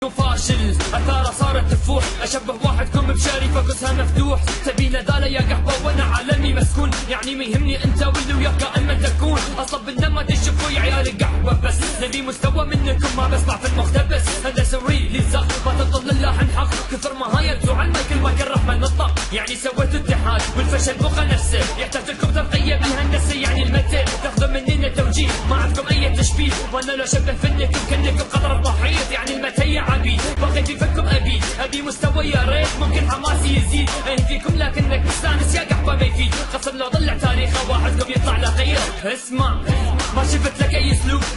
فاشل اثاره صارت تفوح، اشبه واحدكم بشاري فوكسها مفتوح. تبي ندالة يا قحبه وانا عالمي مسكون، يعني ما يهمني انت واللي وياك كائن ما تكون. اصلا بالنما تشوفوا يا عيال القحبه، بس نبي مستوى منكم ما بسمع في المختبس. هذا سوري لي زخ ما تطل اللحن حق، كثر ما هاي على المايك المايك الرحمه نطق. يعني سويت اتحاد والفشل بقى نفسه، يحتاج لكم ترقيه بالهندسه يعني المتر. تاخذوا مننا توجيه ما عندكم اي تشبيه، وانا لو شبه فنكم كانكم قدر الضحيه. يعني المتى يا عبيد بقيت فيكم ابي مستوى يا ريت ممكن حماسي يزيد. فيكم لكنك مستانس يا قحبه ما يفيد، قسم لو ضلع تاريخه واحدكم يطلع له غير. اسمع ما شفت لك اي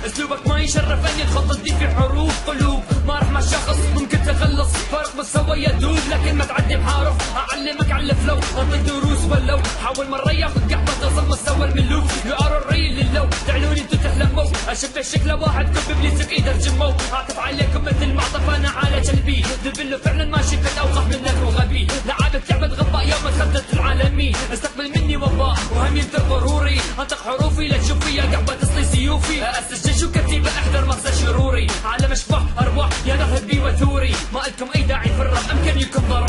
اسلوبك ما يشرف ان تخطط لي في حروف قلوب. ما راح مع شخص ممكن تخلص فرق مستوى يدوب، لكن ما تعدي بحرف اعلمك على الفلو. اعطيك دروس ولو حاول مره ياخذ قحبه توصل مستوى الملوك. يو ار الريل للو تعلوني انتو تحلموا، اشبه شكله واحدكم بابليس بايده الجمو. اعطف عليكم مثل ما اعطف انا على جلبي، ذبله فعلا ما شفت اوقح منك وغبي. لعبت لعبه غباء يوم تخدت العالمي، استقبل مني وفاء وهم ينتر ضروري. انطق حروفي لا تشوفي يا قحبه تصلي سيوفي. اسس جيش وكتيبه احذر مغزى شروري، عالم اشباح ارواح يا نهب بي وثوري. ما لكم اي داعي في الرب امكن يكون ضروري.